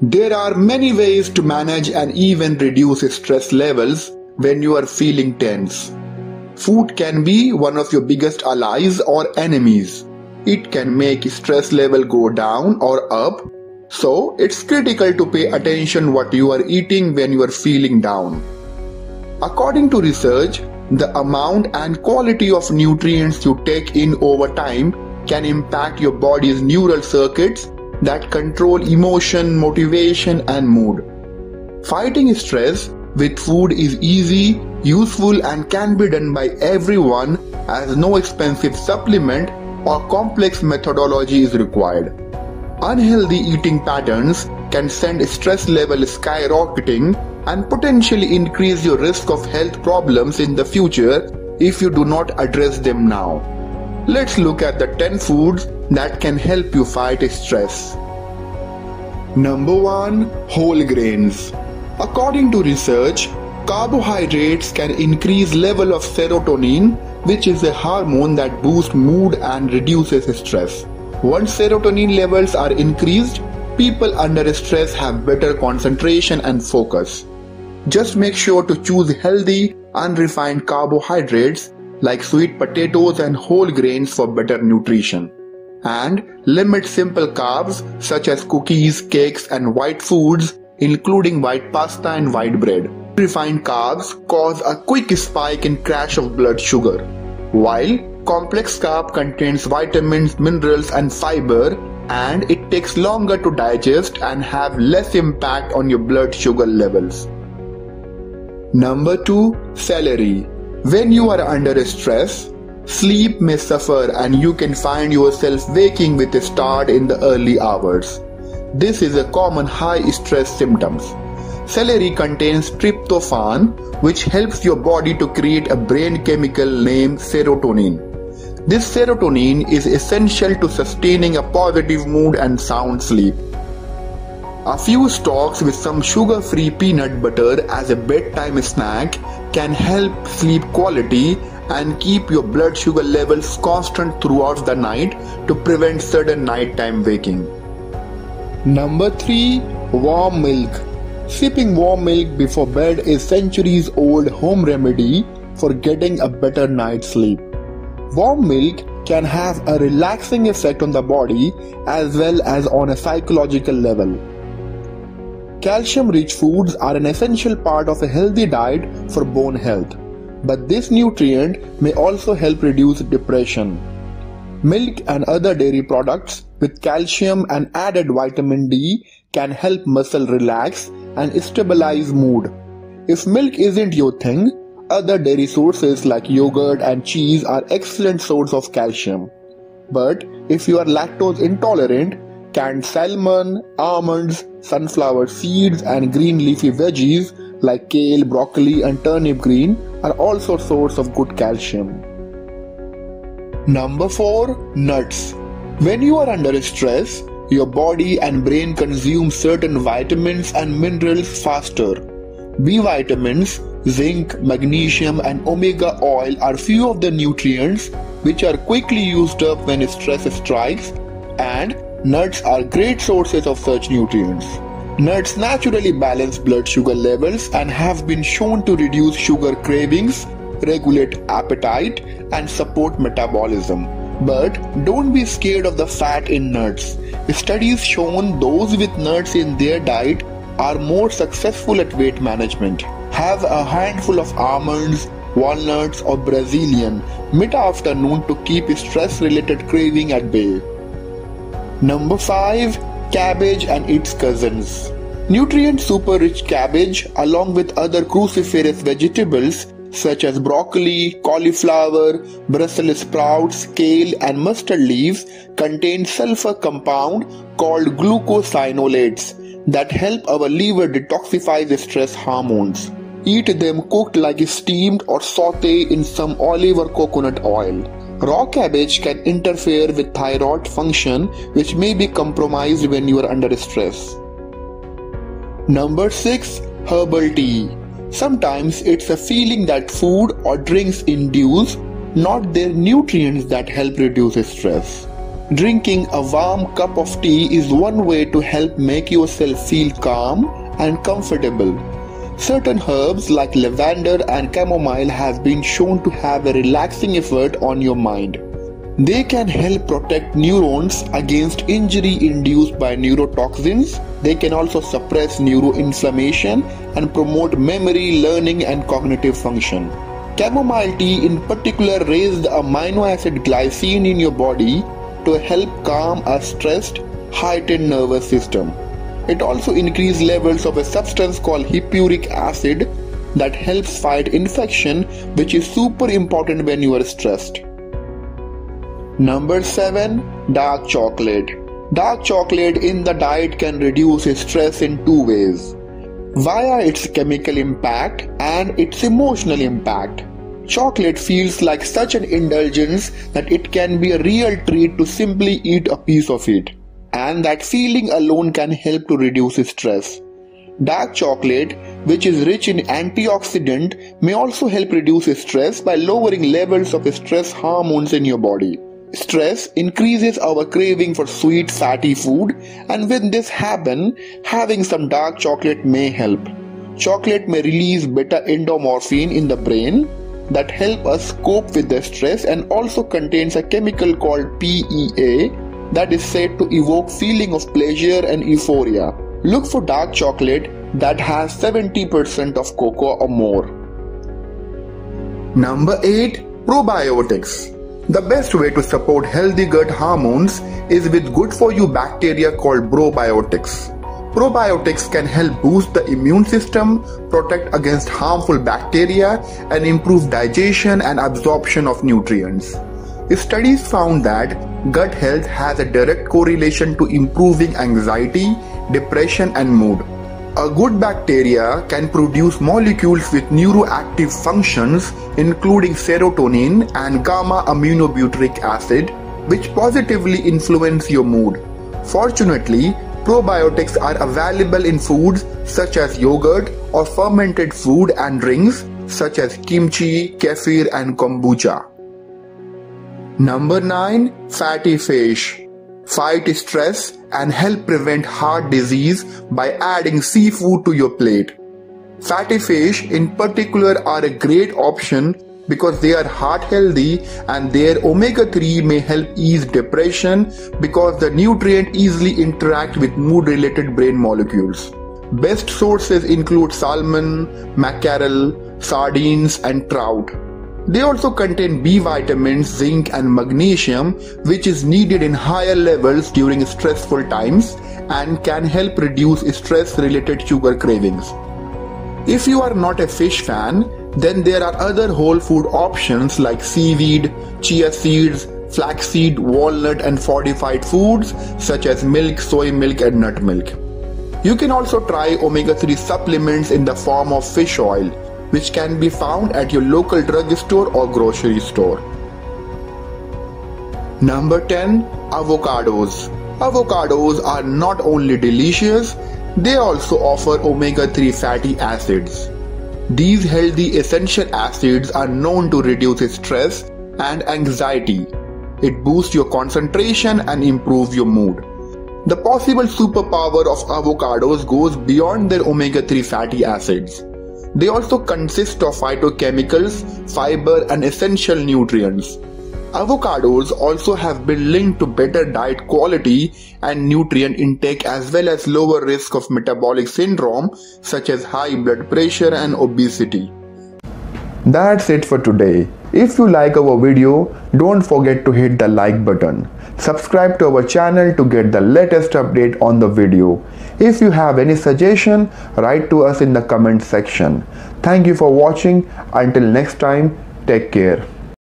There are many ways to manage and even reduce stress levels when you are feeling tense. Food can be one of your biggest allies or enemies. It can make stress level go down or up, so it's critical to pay attention what you are eating when you are feeling down. According to research, the amount and quality of nutrients you take in over time can impact your body's neural circuits that control emotion, motivation, and mood. Fighting stress with food is easy, useful, and can be done by everyone, as no expensive supplement or complex methodology is required. Unhealthy eating patterns can send stress levels skyrocketing and potentially increase your risk of health problems in the future if you do not address them now. Let's look at the 10 foods that can help you fight stress. Number 1. Whole grains. According to research, carbohydrates can increase level of serotonin, which is a hormone that boosts mood and reduces stress. Once serotonin levels are increased, people under stress have better concentration and focus. Just make sure to choose healthy, unrefined carbohydrates like sweet potatoes and whole grains for better nutrition. And limit simple carbs such as cookies, cakes, and white foods, including white pasta and white bread. Refined carbs cause a quick spike in crash of blood sugar, while complex carb contains vitamins, minerals, and fiber, and it takes longer to digest and have less impact on your blood sugar levels. Number 2. Celery. When you are under stress, sleep may suffer and you can find yourself waking with a start in the early hours. This is a common high stress symptoms. Celery contains tryptophan, which helps your body to create a brain chemical named serotonin. This serotonin is essential to sustaining a positive mood and sound sleep. A few stalks with some sugar-free peanut butter as a bedtime snack can help sleep quality and keep your blood sugar levels constant throughout the night to prevent sudden nighttime waking. Number 3. Warm milk. Sipping warm milk before bed is centuries-old home remedy for getting a better night's sleep. Warm milk can have a relaxing effect on the body as well as on a psychological level. Calcium-rich foods are an essential part of a healthy diet for bone health, but this nutrient may also help reduce depression. Milk and other dairy products with calcium and added vitamin D can help muscle relax and stabilize mood. If milk isn't your thing, other dairy sources like yogurt and cheese are excellent source of calcium. But if you are lactose intolerant, canned salmon, almonds, sunflower seeds, and green leafy veggies like kale, broccoli, and turnip green are also source of good calcium. Number 4. Nuts. When you are under stress, your body and brain consume certain vitamins and minerals faster. B vitamins, zinc, magnesium, and omega oil are few of the nutrients which are quickly used up when stress strikes, and nuts are great sources of such nutrients. Nuts naturally balance blood sugar levels and have been shown to reduce sugar cravings, regulate appetite, and support metabolism. But don't be scared of the fat in nuts. Studies shown those with nuts in their diet are more successful at weight management. Have a handful of almonds, walnuts, or Brazilian mid-afternoon to keep stress-related craving at bay. Number 5. Cabbage and its cousins. Nutrient super rich cabbage along with other cruciferous vegetables such as broccoli, cauliflower, Brussels sprouts, kale, and mustard leaves contain sulfur compound called glucosinolates that help our liver detoxify the stress hormones. Eat them cooked like steamed or sauté in some olive or coconut oil. Raw cabbage can interfere with thyroid function, which may be compromised when you are under stress. Number 6. Herbal tea. Sometimes it's a feeling that food or drinks induce, not their nutrients that help reduce stress. Drinking a warm cup of tea is one way to help make yourself feel calm and comfortable. Certain herbs like lavender and chamomile have been shown to have a relaxing effect on your mind. They can help protect neurons against injury induced by neurotoxins. They can also suppress neuroinflammation and promote memory, learning, and cognitive function. Chamomile tea in particular raises the amino acid glycine in your body to help calm a stressed, heightened nervous system. It also increases levels of a substance called hippuric acid that helps fight infection, which is super important when you are stressed. Number 7. Dark chocolate. Dark chocolate in the diet can reduce stress in two ways: via its chemical impact and its emotional impact. Chocolate feels like such an indulgence that it can be a real treat to simply eat a piece of it, and that feeling alone can help to reduce stress. Dark chocolate, which is rich in antioxidant, may also help reduce stress by lowering levels of stress hormones in your body. Stress increases our craving for sweet, fatty food, and when this happens, having some dark chocolate may help. Chocolate may release beta-endorphin in the brain that help us cope with the stress, and also contains a chemical called PEA that is said to evoke feeling of pleasure and euphoria. Look for dark chocolate that has 70% of cocoa or more. Number 8. Probiotics. The best way to support healthy gut hormones is with good for you bacteria called probiotics. Probiotics can help boost the immune system, protect against harmful bacteria, and improve digestion and absorption of nutrients. Studies found that gut health has a direct correlation to improving anxiety, depression, and mood. A good bacteria can produce molecules with neuroactive functions, including serotonin and gamma aminobutyric acid, which positively influence your mood. Fortunately, probiotics are available in foods such as yogurt or fermented food and drinks such as kimchi, kefir, and kombucha. Number 9. Fatty fish. Fight stress and help prevent heart disease by adding seafood to your plate. Fatty fish in particular are a great option because they are heart healthy, and their omega-3 may help ease depression because the nutrient easily interact with mood-related brain molecules. Best sources include salmon, mackerel, sardines, and trout. They also contain B vitamins, zinc, and magnesium, which is needed in higher levels during stressful times and can help reduce stress-related sugar cravings. If you are not a fish fan, then there are other whole food options like seaweed, chia seeds, flaxseed, walnut, and fortified foods such as milk, soy milk, and nut milk. You can also try omega-3 supplements in the form of fish oil, which can be found at your local drugstore or grocery store. Number 10. Avocados. Avocados are not only delicious, they also offer omega-3 fatty acids. These healthy essential acids are known to reduce stress and anxiety. It boosts your concentration and improves your mood. The possible superpower of avocados goes beyond their omega-3 fatty acids. They also consist of phytochemicals, fiber, and essential nutrients. Avocados also have been linked to better diet quality and nutrient intake, as well as lower risk of metabolic syndrome such as high blood pressure and obesity. That's it for today. If you like our video, don't forget to hit the like button. Subscribe to our channel to get the latest update on the video. If you have any suggestion, write to us in the comment section. Thank you for watching. Until next time, take care.